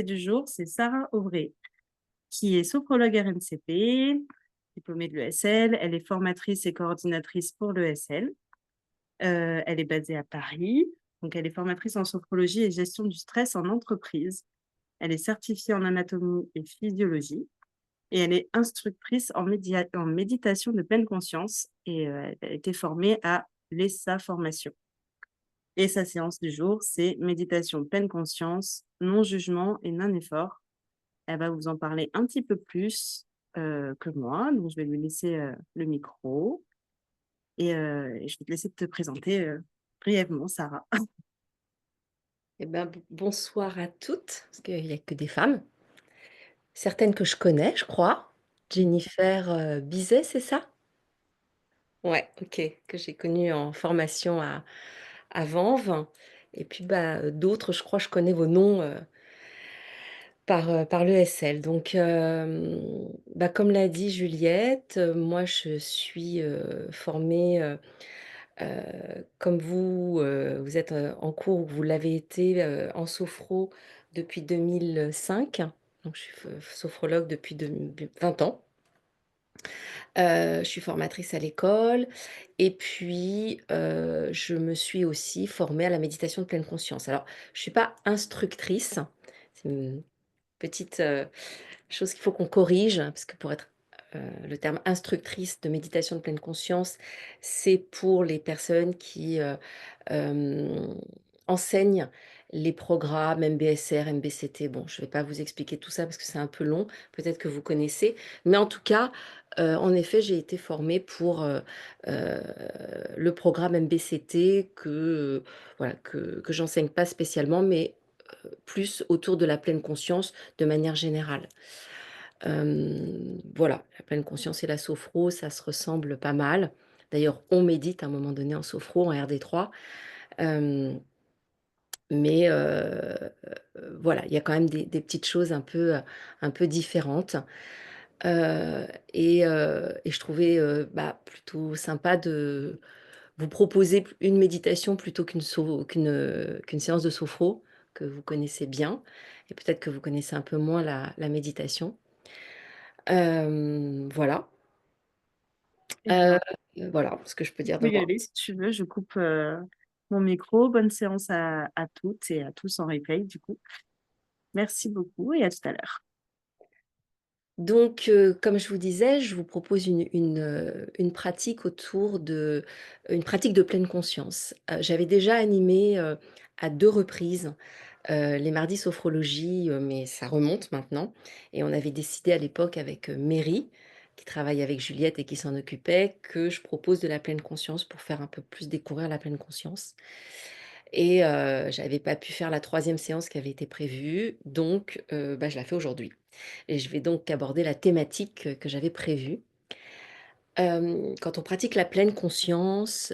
Du jour, c'est Sarah Aubray, qui est sophrologue RNCP, diplômée de l'ESL. Elle est formatrice et coordinatrice pour l'ESL. Elle est basée à Paris. Donc, elle est formatrice en sophrologie et gestion du stress en entreprise. Elle est certifiée en anatomie et physiologie. Et elle est instructrice en méditation de pleine conscience. Et elle a été formée à l'ESA Formation. Et sa séance du jour, c'est méditation de pleine conscience, non-jugement et non-effort. Elle va vous en parler un petit peu plus que moi, donc je vais lui laisser le micro et je vais te laisser te présenter brièvement, Sarah. Eh ben, bonsoir à toutes, parce qu'il n'y a que des femmes. Certaines que je connais, je crois. Jennifer Bizet, c'est ça? Ouais, ok, que j'ai connue en formation à Vanves. Et puis d'autres, je crois, je connais vos noms par l'ESL. Donc, comme l'a dit Juliette, moi je suis formée comme vous, vous êtes en cours, vous l'avez été en sophro depuis 2005. Donc, je suis sophrologue depuis 20 ans. Je suis formatrice à l'école et puis je me suis aussi formée à la méditation de pleine conscience. Alors, je ne suis pas instructrice, c'est une petite chose qu'il faut qu'on corrige, parce que pour être le terme instructrice de méditation de pleine conscience, c'est pour les personnes qui hem, enseignent les programmes MBSR, MBCT. Bon, je ne vais pas vous expliquer tout ça parce que c'est un peu long, peut-être que vous connaissez. Mais en tout cas, en effet, j'ai été formée pour, heu, le programme MBCT voilà, que j'enseigne pas spécialement, mais plus autour de la pleine conscience de manière générale. Voilà, la pleine conscience et la sophro, ça se ressemble pas mal. D'ailleurs, on médite à un moment donné en sophro, en RD3, hem, mais voilà, il y a quand même des petites choses un peu différentes, et je trouvais, plutôt sympa de vous proposer une méditation plutôt qu'une séance de sophro que vous connaissez bien, et peut-être que vous connaissez un peu moins la méditation. Voilà. Eh Heu, bien, voilà ce que je peux tu dire peux de y moi. aller si tu veux. Je coupe mon micro. Bonne séance à toutes et à tous en replay, du coup. Merci beaucoup et à tout à l'heure. Donc, comme je vous disais, je vous propose une pratique autour de une pratique de pleine conscience. J'avais déjà animé, à 2 reprises, les mardis sophrologie, mais ça remonte maintenant, et on avait décidé à l'époque avec, Mary, qui travaille avec Juliette et qui s'en occupait, que je propose de la pleine conscience pour faire un peu plus découvrir la pleine conscience. Et j'avais pas pu faire la troisième séance qui avait été prévue, donc je la fais aujourd'hui. Et je vais donc aborder la thématique, que j'avais prévue. Quand on pratique la pleine conscience,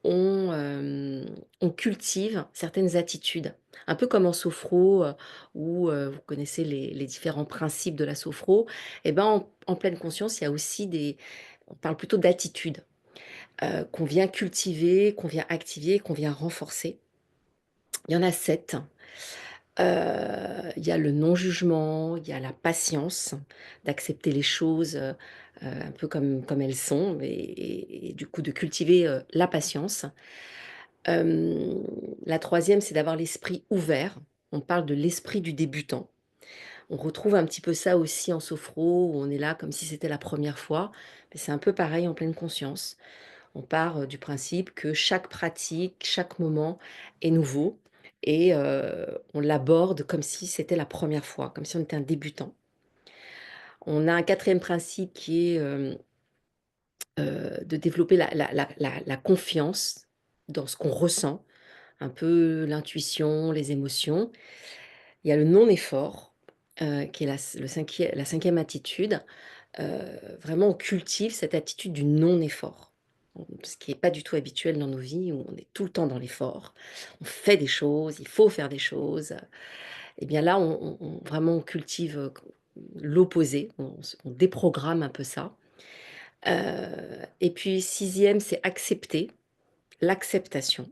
on cultive certaines attitudes. Un peu comme en sophro, où, vous connaissez les différents principes de la sophro. Et ben, en pleine conscience, il y a aussi on parle plutôt d'attitudes, qu'on vient cultiver, qu'on vient activer, qu'on vient renforcer. Il y en a 7. Il y a le non-jugement, il y a la patience, d'accepter les choses, un peu comme elles sont, et du coup de cultiver, la patience. Hem, la troisième, c'est d'avoir l'esprit ouvert. On parle de l'esprit du débutant. On retrouve un petit peu ça aussi en sophro, où on est là comme si c'était la première fois, mais c'est un peu pareil en pleine conscience. On part, du principe que chaque pratique, chaque moment est nouveau, et on l'aborde comme si c'était la première fois, comme si on était un débutant. On a un quatrième principe qui est, de développer la confiance dans ce qu'on ressent, un peu l'intuition, les émotions. Il y a le non-effort, qui est la cinquième attitude. Vraiment, on cultive cette attitude du non-effort. Ce qui est pas du tout habituel dans nos vies, où on est tout le temps dans l'effort. On fait des choses, il faut faire des choses. Et bien là, on vraiment on cultive, l'opposé, on déprogramme un peu ça. Et puis sixième, c'est accepter, l'acceptation,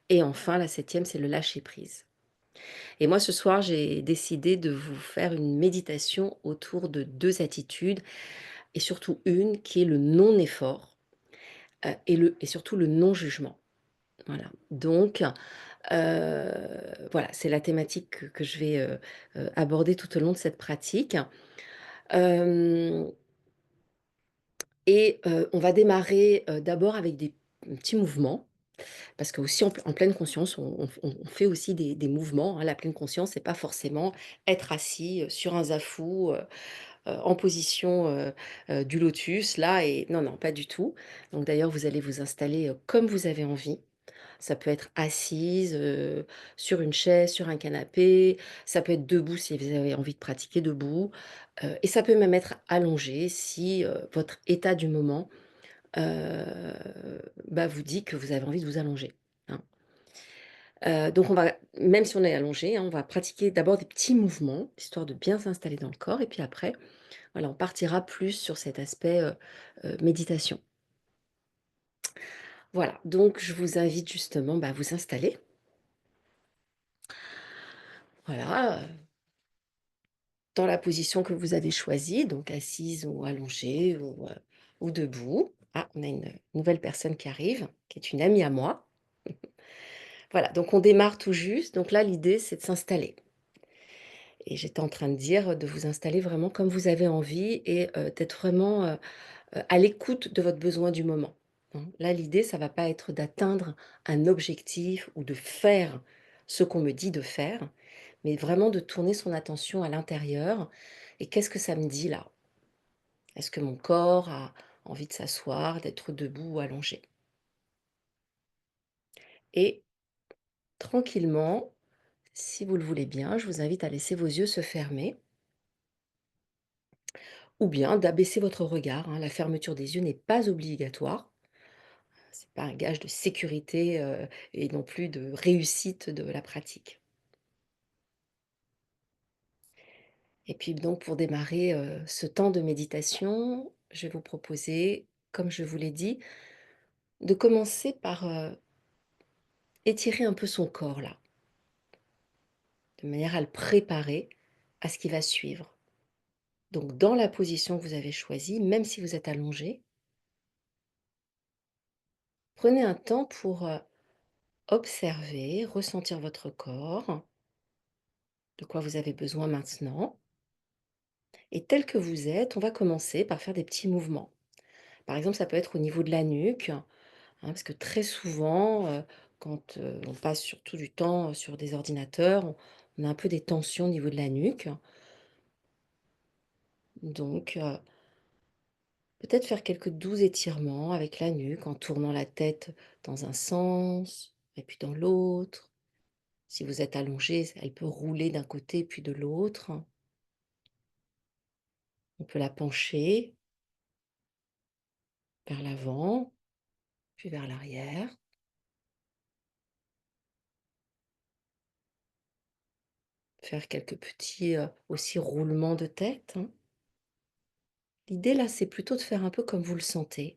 et enfin la septième, c'est le lâcher prise. Et moi, ce soir, j'ai décidé de vous faire une méditation autour de 2 attitudes et surtout une qui est le non-effort, et surtout le non-jugement. Voilà. Donc, voilà, c'est la thématique que je vais, aborder tout au long de cette pratique. Hem on va démarrer, d'abord avec des petits mouvements, parce qu'aussi en pleine conscience, on fait aussi des mouvements, hein. La pleine conscience, c'est pas forcément être assis, sur un zafou, en position, du lotus là et non, non, pas du tout. Donc d'ailleurs, vous allez vous installer, comme vous avez envie. Ça peut être assise, sur une chaise, sur un canapé, ça peut être debout si vous avez envie de pratiquer debout, et ça peut même être allongé si, votre état du moment, heu, bah, vous dit que vous avez envie de vous allonger, hein. Donc on va même si on est allongé, hein, on va pratiquer d'abord des petits mouvements, histoire de bien s'installer dans le corps et puis après, voilà, on partira plus sur cet aspect, méditation. Voilà, donc je vous invite justement, bah, à vous installer. Voilà, dans la position que vous avez choisie, donc assise ou allongée ou debout. Ah, on a une nouvelle personne qui arrive, qui est une amie à moi. Voilà, donc on démarre tout juste. Donc là, l'idée, c'est de s'installer. Et j'étais en train de dire de vous installer vraiment comme vous avez envie et d'être vraiment à l'écoute de votre besoin du moment, hein. Là, l'idée, ça va pas être d'atteindre un objectif ou de faire ce qu'on me dit de faire, mais vraiment de tourner son attention à l'intérieur. Et qu'est-ce que ça me dit là? Est-ce que mon corps a envie de s'asseoir, d'être debout ou allongé? Et tranquillement, si vous le voulez bien, je vous invite à laisser vos yeux se fermer ou bien d'abaisser votre regard, hein. La fermeture des yeux n'est pas obligatoire. C'est pas un gage de sécurité, et non plus de réussite de la pratique. Et puis donc pour démarrer, ce temps de méditation, je vais vous proposer, comme je vous l'ai dit, de commencer par, étirer un peu son corps là, de manière à le préparer à ce qui va suivre. Donc dans la position que vous avez choisie, même si vous êtes allongé, prenez un temps pour, observer, ressentir votre corps, de quoi vous avez besoin maintenant. Et tel que vous êtes, on va commencer par faire des petits mouvements. Par exemple, ça peut être au niveau de la nuque, hein, parce que très souvent, quand, on passe surtout du temps, sur des ordinateurs, on a un peu des tensions au niveau de la nuque. Donc, peut-être faire quelques doux étirements avec la nuque en tournant la tête dans un sens et puis dans l'autre. Si vous êtes allongé, elle peut rouler d'un côté puis de l'autre. On peut la pencher vers l'avant, puis vers l'arrière. Faire quelques petits, aussi roulements de tête, hein. L'idée là, c'est plutôt de faire un peu comme vous le sentez.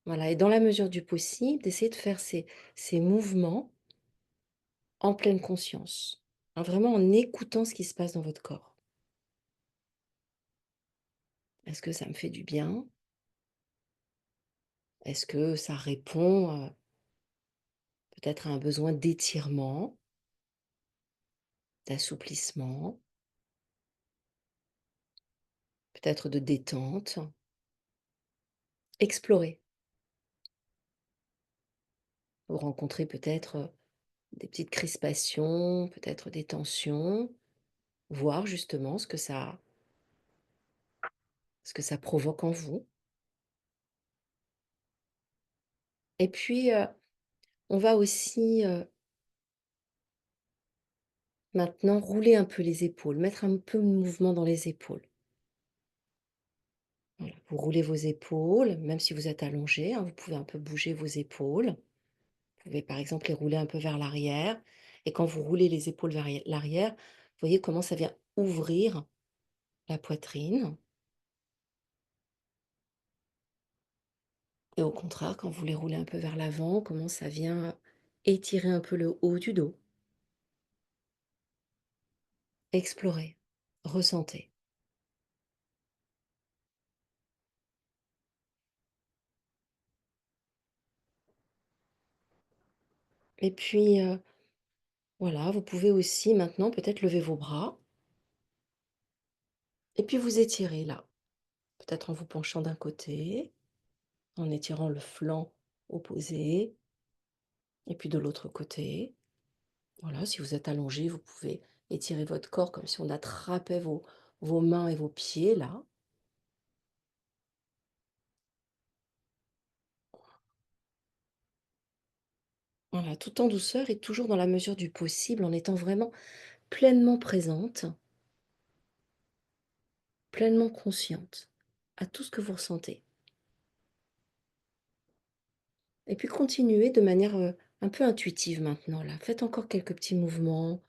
Voilà et dans la mesure du possible, d'essayer de faire ces mouvements en pleine conscience, hein, vraiment en écoutant ce qui se passe dans votre corps. Est-ce que ça me fait du bien? Est-ce que ça répond, peut-être à un besoin d'étirement, d'assouplissement, peut-être de détente? Explorer. Vous rencontrez peut-être, des petites crispations, peut-être des tensions. Voir justement ce que ça provoque en vous et puis, on va aussi, maintenant rouler un peu les épaules, mettre un peu de mouvement dans les épaules. Voilà, vous roulez vos épaules, même si vous êtes allongé, hein, vous pouvez un peu bouger vos épaules. Vous pouvez par exemple les rouler un peu vers l'arrière et quand vous roulez les épaules vers l'arrière, vous voyez comment ça vient ouvrir la poitrine et au contraire, quand vous les roulez un peu vers l'avant, comment ça vient Étirez un peu le haut du dos. Explorez, ressentez. Et puis, voilà, vous pouvez aussi maintenant peut-être lever vos bras et puis vous étirez là. Peut-être en vous penchant d'un côté, en étirant le flanc opposé et puis de l'autre côté. Voilà, si vous êtes allongé, vous pouvez étirer votre corps comme si on attrapait vos mains et vos pieds là. Voilà, tout en douceur et toujours dans la mesure du possible, en étant vraiment pleinement présente, pleinement consciente à tout ce que vous ressentez. Et puis continuez de manière, un peu intuitive maintenant là. Faites encore quelques petits mouvements,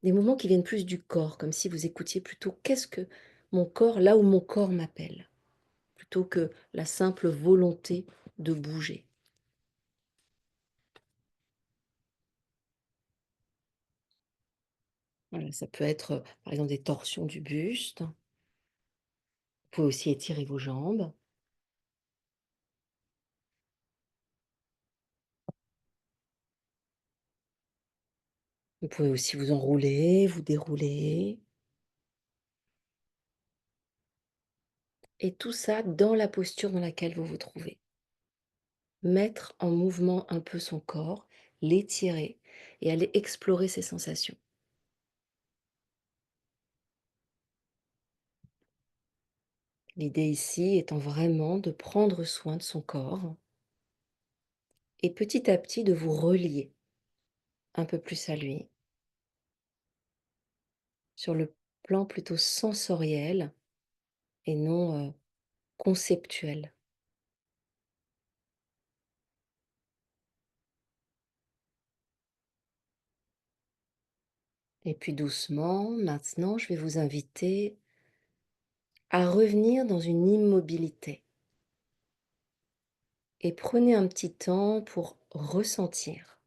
des mouvements qui viennent plus du corps, comme si vous écoutiez plutôt: «Qu'est-ce que mon corps là où mon corps m'appelle?» plutôt que la simple volonté de bouger. Voilà, ça peut être, par exemple, des torsions du buste. Vous pouvez aussi étirer vos jambes. Vous pouvez aussi vous enrouler, vous dérouler et tout ça dans la posture dans laquelle vous vous trouvez. Mettre en mouvement un peu son corps, l'étirer et aller explorer ses sensations. L'idée ici étant vraiment de prendre soin de son corps et petit à petit de vous relier un peu plus à lui, sur le plan plutôt sensoriel et non, conceptuel. Et puis doucement, maintenant, je vais vous inviter à revenir dans une immobilité et prenez un petit temps pour ressentir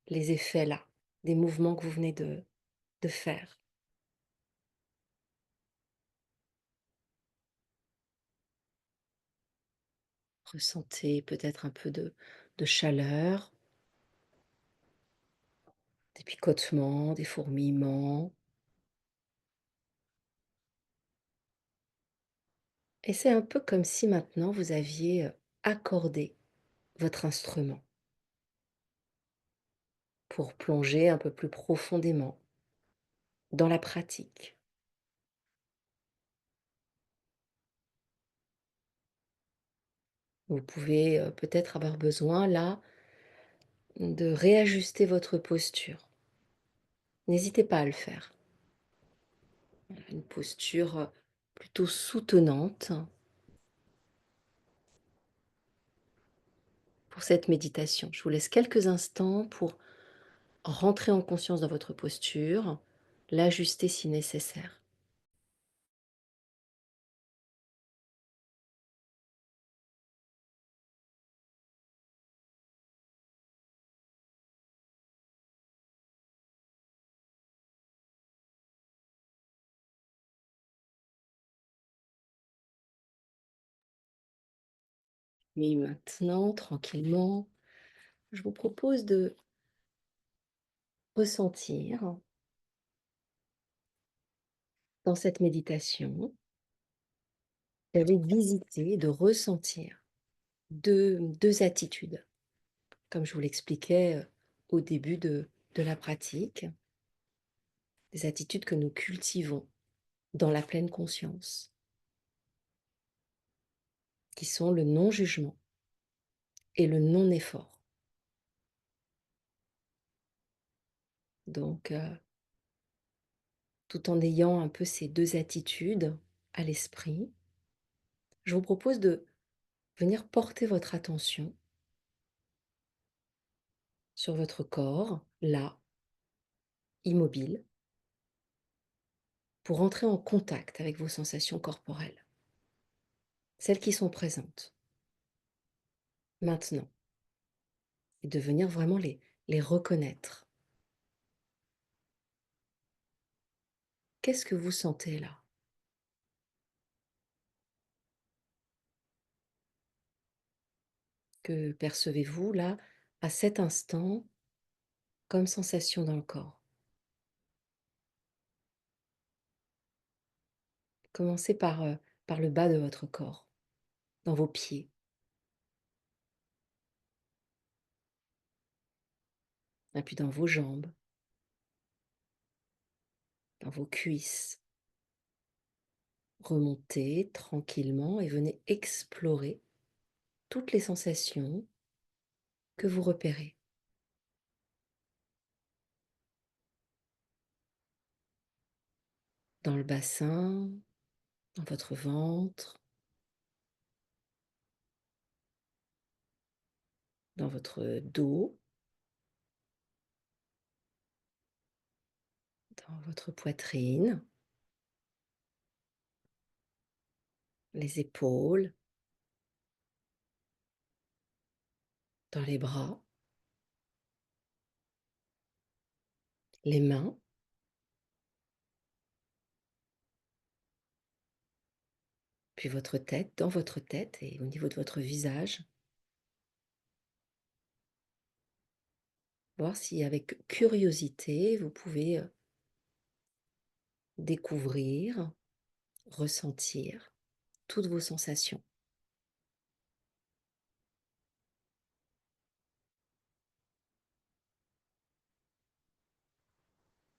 les effets là, des mouvements que vous venez de faire. Ressentez peut-être un peu de chaleur, des picotements, des fourmillements. Et c'est un peu comme si maintenant vous aviez accordé votre instrument pour plonger un peu plus profondément dans la pratique. Vous pouvez peut-être avoir besoin là de réajuster votre posture. N'hésitez pas à le faire. Voilà, une posture plutôt soutenante pour cette méditation. Je vous laisse quelques instants pour rentrer en conscience dans votre posture, l'ajuster si nécessaire. Et maintenant, tranquillement, je vous propose de ressentir dans cette méditation, d'aller visiter, de ressentir deux attitudes, comme je vous l'expliquais au début de la pratique, des attitudes que nous cultivons dans la pleine conscience, qui sont le non-jugement et le non-effort. Donc, tout en ayant un peu ces 2 attitudes à l'esprit, je vous propose de venir porter votre attention sur votre corps, là, immobile, pour entrer en contact avec vos sensations corporelles, celles qui sont présentes, maintenant. et de venir vraiment les reconnaître. Qu'est-ce que vous sentez là? Que percevez-vous là, à cet instant, comme sensation dans le corps? Commencez par le bas de votre corps, dans vos pieds, et puis dans vos jambes, dans vos cuisses. Remontez tranquillement et venez explorer toutes les sensations que vous repérez. Dans le bassin, dans votre ventre, dans votre dos, dans votre poitrine, les épaules, dans les bras, les mains, puis votre tête, dans votre tête et au niveau de votre visage. Voir si avec curiosité, vous pouvez découvrir, ressentir toutes vos sensations.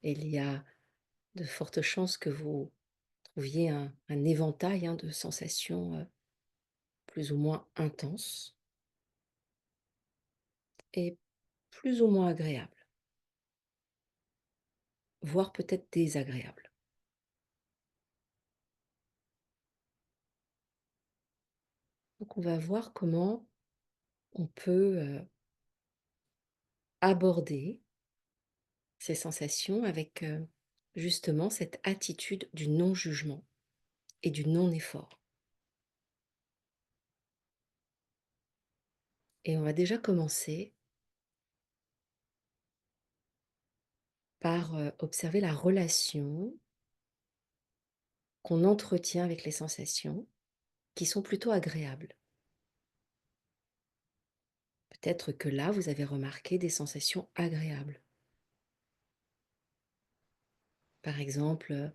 Et il y a de fortes chances que vous trouviez un éventail de sensations plus ou moins intenses et plus ou moins agréables, voire peut-être désagréables. Donc on va voir comment on peut aborder ces sensations avec justement cette attitude du non-jugement et du non-effort. Et on va déjà commencer par observer la relation qu'on entretient avec les sensations qui sont plutôt agréables. Peut-être que là, vous avez remarqué des sensations agréables. Par exemple,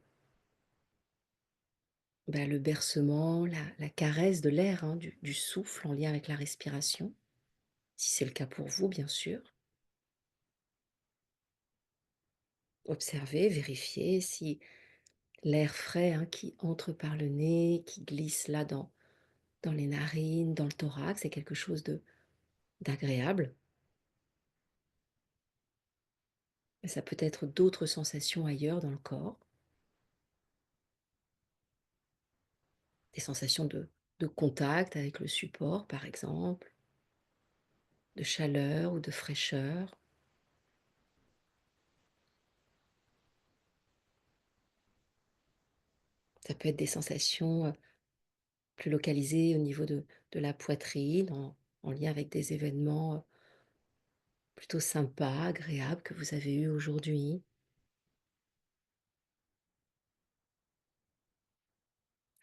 le bercement, la caresse de l'air, du souffle en lien avec la respiration, si c'est le cas pour vous, bien sûr. Observez, vérifiez si l'air frais qui entre par le nez, qui glisse là dans les narines, dans le thorax, c'est quelque chose d'agréable. Mais ça peut être d'autres sensations ailleurs dans le corps, des sensations de contact avec le support, par exemple, de chaleur ou de fraîcheur. Ça peut être des sensations plus localisées au niveau de la poitrine, en lien avec des événements plutôt sympas, agréables que vous avez eus aujourd'hui,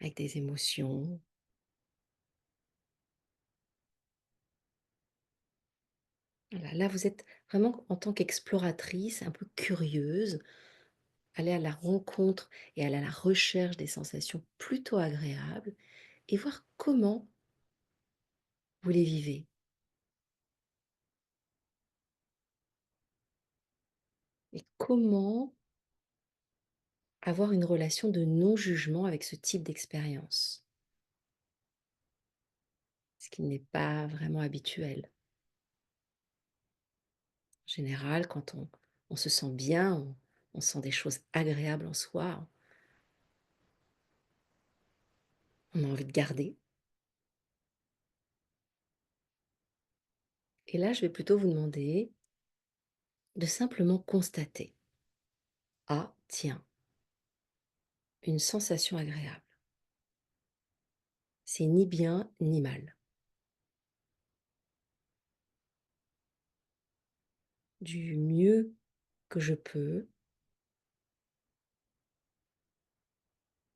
avec des émotions. Voilà, là, vous êtes vraiment en tant qu'exploratrice, un peu curieuse, aller à la rencontre et aller à la recherche des sensations plutôt agréables et voir comment vous les vivez et comment avoir une relation de non-jugement avec ce type d'expérience, ce qui n'est pas vraiment habituel. En général, quand on se sent bien, on sent des choses agréables en soi, on a envie de garder. Et là, je vais plutôt vous demander de simplement constater: «Ah tiens, une sensation agréable. C'est ni bien ni mal. du mieux que je peux.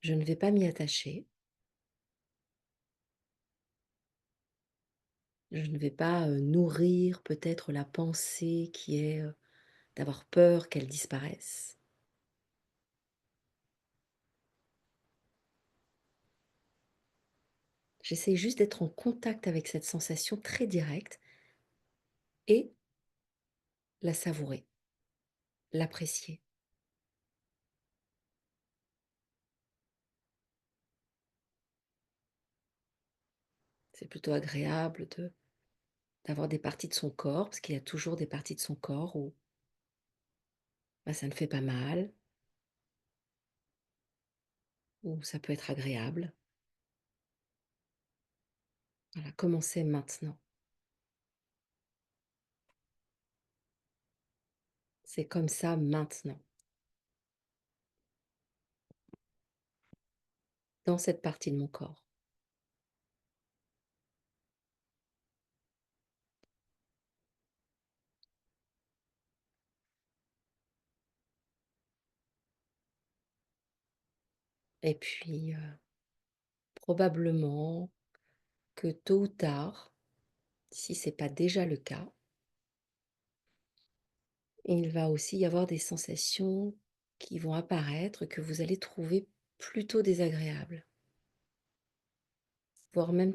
Je ne vais pas m'y attacher. Je ne vais pas, nourrir peut-être la pensée qui est, d'avoir peur qu'elle disparaisse. J'essaie juste d'être en contact avec cette sensation très directe et la savourer, l'apprécier. C'est plutôt agréable de d'avoir des parties de son corps, parce qu'il y a toujours des parties de son corps où, bah, ça ne fait pas mal, où ça peut être agréable. Voilà, commencer maintenant. C'est comme ça maintenant, dans cette partie de mon corps. Et puis, probablement que tôt ou tard, si c'est pas déjà le cas, il va aussi y avoir des sensations qui vont apparaître, que vous allez trouver plutôt désagréables, voire même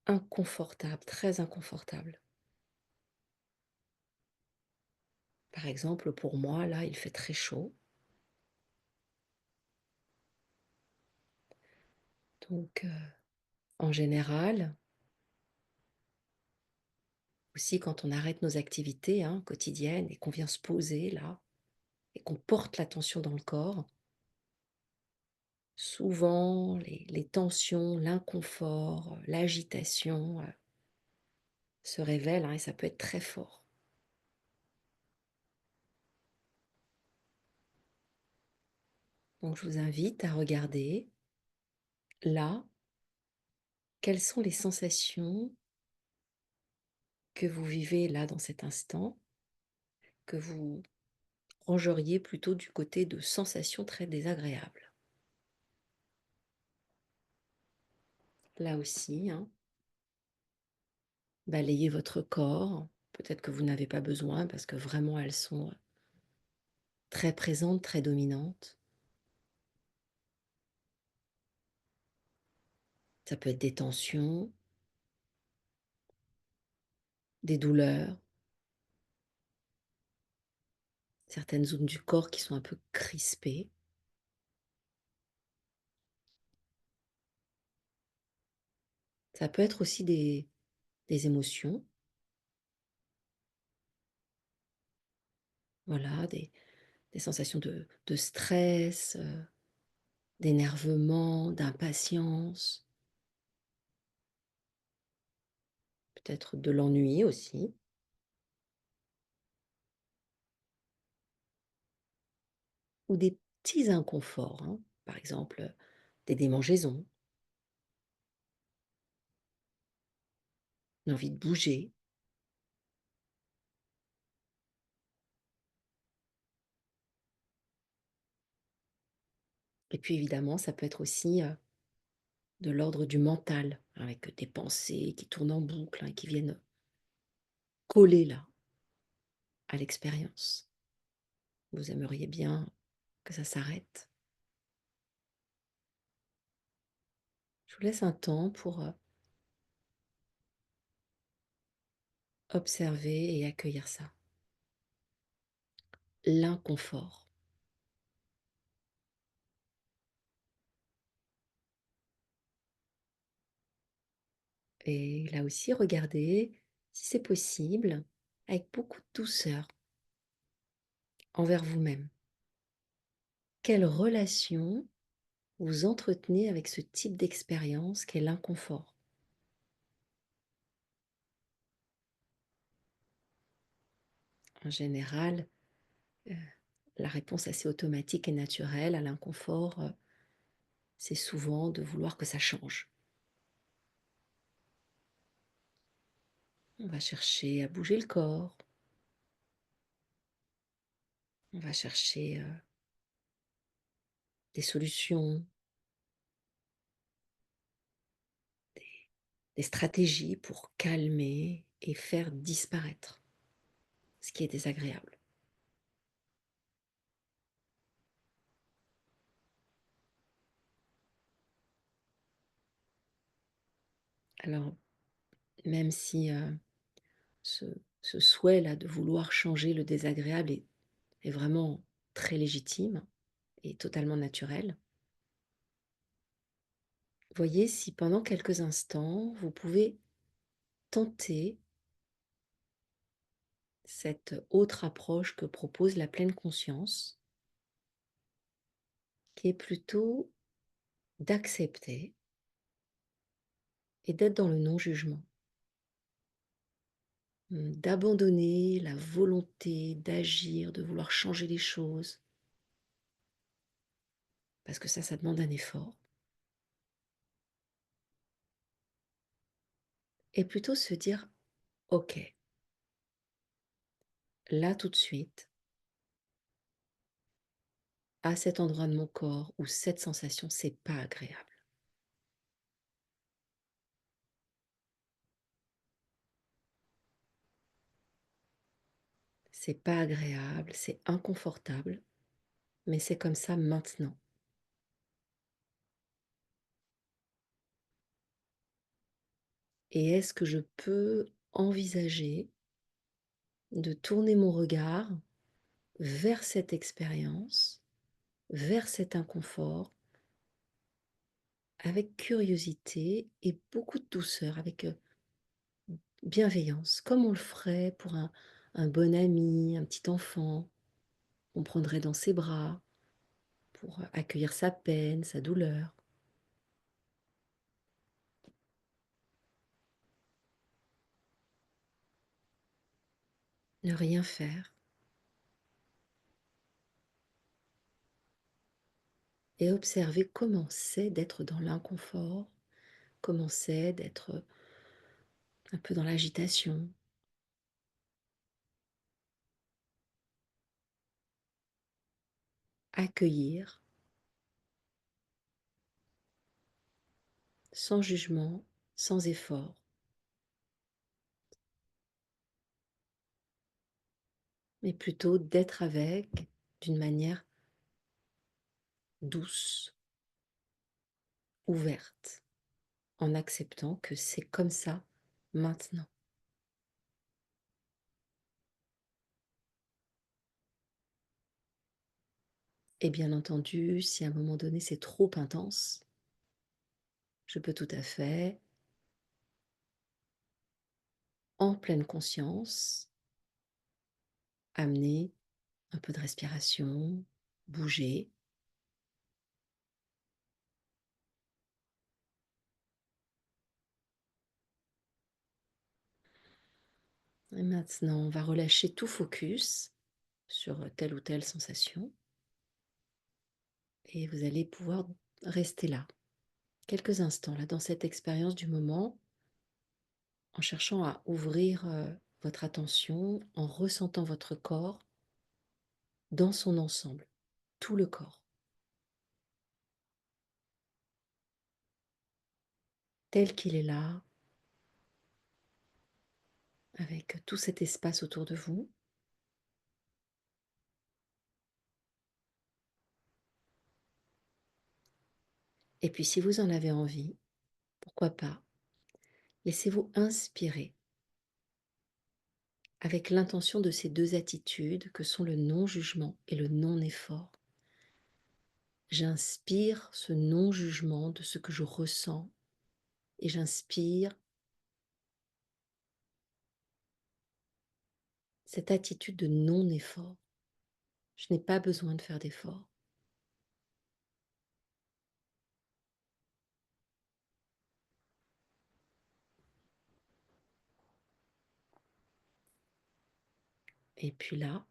inconfortables, très inconfortables. Par exemple, pour moi, là, il fait très chaud, donc en général, aussi quand on arrête nos activités, hein, quotidiennes et qu'on vient se poser là et qu'on porte l'attention dans le corps, souvent les tensions, l'inconfort, l'agitation, se révèlent, hein, et ça peut être très fort. Donc je vous invite à regarder là, quelles sont les sensations que vous vivez là dans cet instant, que vous rangeriez plutôt du côté de sensations très désagréables. Là aussi, hein, balayez votre corps. Peut-être que vous n'avez pas besoin parce que vraiment elles sont très présentes, très dominantes. Ça peut être des tensions, des douleurs, certaines zones du corps qui sont un peu crispées. Ça peut être aussi des émotions, voilà, des sensations de stress, d'énervement, d'impatience, peut-être de l'ennui aussi, ou des petits inconforts, hein. Par exemple, des démangeaisons, l'envie de bouger. Et puis évidemment, ça peut être aussi de l'ordre du mental, avec des pensées qui tournent en boucle, hein, qui viennent coller là, à l'expérience. Vous aimeriez bien que ça s'arrête. Je vous laisse un temps pour observer et accueillir ça. L'inconfort. Et là aussi, regardez si c'est possible, avec beaucoup de douceur envers vous-même. Quelle relation vous entretenez avec ce type d'expérience qu'est l'inconfort? En général, euh, la réponse assez automatique et naturelle à l'inconfort, c'est souvent de vouloir que ça change. On va chercher à bouger le corps, On va chercher des solutions, des stratégies pour calmer et faire disparaître ce qui est désagréable. Alors, même si ce, ce souhait-là de vouloir changer le désagréable est vraiment très légitime et totalement naturel, voyez si pendant quelques instants, vous pouvez tenter cette autre approche que propose la pleine conscience, qui est plutôt d'accepter et d'être dans le non-jugement, d'abandonner la volonté d'agir, de vouloir changer les choses, parce que ça demande un effort, et plutôt se dire, ok, là tout de suite, à cet endroit de mon corps où cette sensation, c'est pas agréable. C'est pas agréable, c'est inconfortable, mais c'est comme ça maintenant. Et est-ce que je peux envisager de tourner mon regard vers cette expérience, vers cet inconfort, avec curiosité et beaucoup de douceur, avec bienveillance, comme on le ferait pour un bon ami, un petit enfant, on prendrait dans ses bras pour accueillir sa peine, sa douleur. Ne rien faire et observer comment c'est d'être dans l'inconfort, comment c'est d'être un peu dans l'agitation. Accueillir sans jugement, sans effort, mais plutôt d'être avec d'une manière douce, ouverte, en acceptant que c'est comme ça maintenant. Et bien entendu, si à un moment donné c'est trop intense, je peux tout à fait, en pleine conscience, amener un peu de respiration, bouger. Et maintenant, on va relâcher tout focus sur telle ou telle sensation. Et vous allez pouvoir rester là, quelques instants, là, dans cette expérience du moment, en cherchant à ouvrir votre attention, en ressentant votre corps dans son ensemble, tout le corps, tel qu'il est là, avec tout cet espace autour de vous. Et puis si vous en avez envie, pourquoi pas, laissez-vous inspirer avec l'intention de ces deux attitudes que sont le non-jugement et le non-effort. J'inspire ce non-jugement de ce que je ressens et j'inspire cette attitude de non-effort. Je n'ai pas besoin de faire d'effort. Et puis là,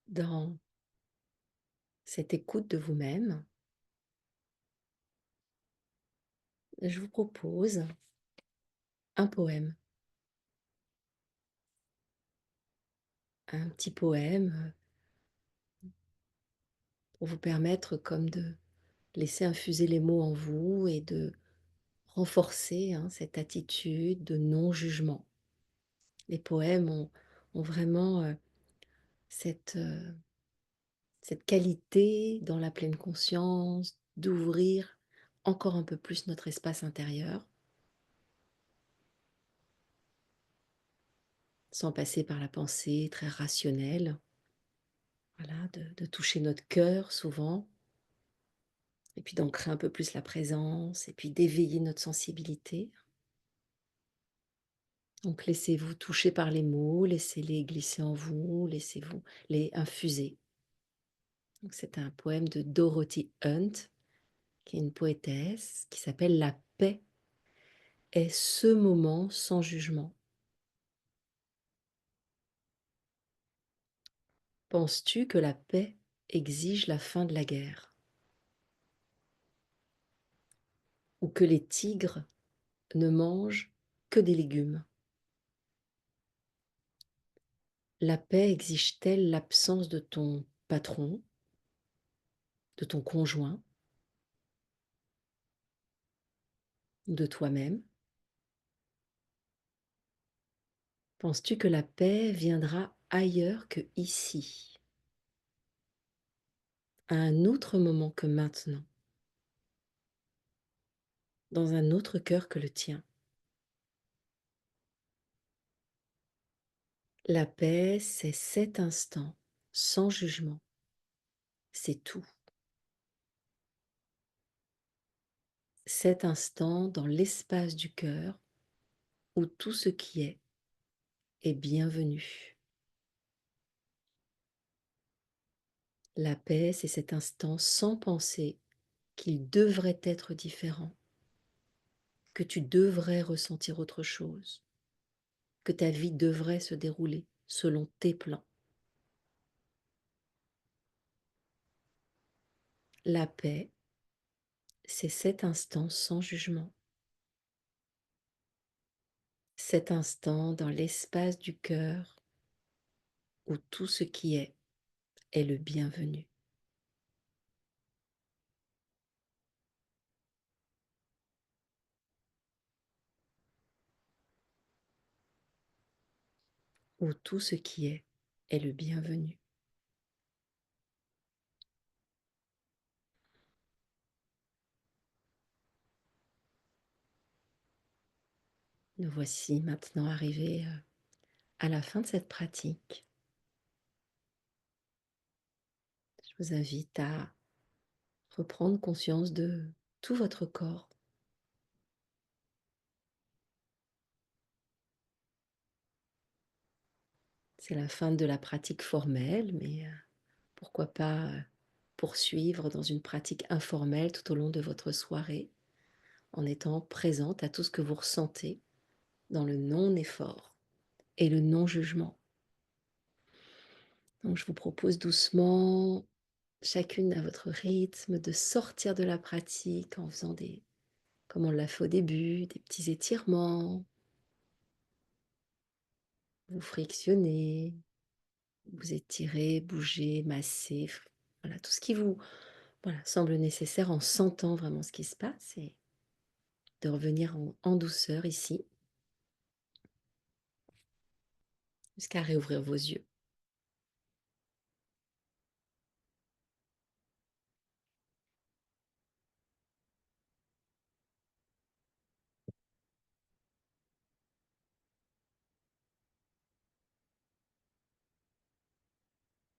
dans cette écoute de vous-même, je vous propose un petit poème pour vous permettre comme de laisser infuser les mots en vous et de renforcer cette attitude de non-jugement. Les poèmes ont vraiment cette, cette qualité dans la pleine conscience d'ouvrir encore un peu plus notre espace intérieur, sans passer par la pensée très rationnelle, voilà, de toucher notre cœur souvent, et puis d'ancrer un peu plus la présence, et puis d'éveiller notre sensibilité. Donc laissez-vous toucher par les mots, laissez-les glisser en vous, laissez-vous les infuser. Donc c'est un poème de Dorothy Hunt, qui est une poétesse, qui s'appelle La paix est ce moment sans jugement. Penses-tu que la paix exige la fin de la guerre? Ou que les tigres ne mangent que des légumes? La paix exige-t-elle l'absence de ton patron, de ton conjoint, de toi-même? Penses-tu que la paix viendra ailleurs que ici, à un autre moment que maintenant, dans un autre cœur que le tien? La paix, c'est cet instant, sans jugement. C'est tout. Cet instant dans l'espace du cœur où tout ce qui est bienvenu. La paix, c'est cet instant sans penser qu'il devrait être différent, que tu devrais ressentir autre chose, que ta vie devrait se dérouler selon tes plans. La paix, c'est cet instant sans jugement, cet instant dans l'espace du cœur où tout ce qui est le bienvenu. Où tout ce qui est le bienvenu. Nous voici maintenant arrivés à la fin de cette pratique. Je vous invite à reprendre conscience de tout votre corps. C'est la fin de la pratique formelle, mais pourquoi pas poursuivre dans une pratique informelle tout au long de votre soirée, en étant présente à tout ce que vous ressentez dans le non-effort et le non-jugement. Donc je vous propose doucement, chacune à votre rythme, de sortir de la pratique en faisant comme on l'a fait au début, des petits étirements, vous frictionnez, vous étirez, bougez, massez, voilà, tout ce qui vous semble nécessaire en sentant vraiment ce qui se passe et de revenir en douceur ici, jusqu'à réouvrir vos yeux.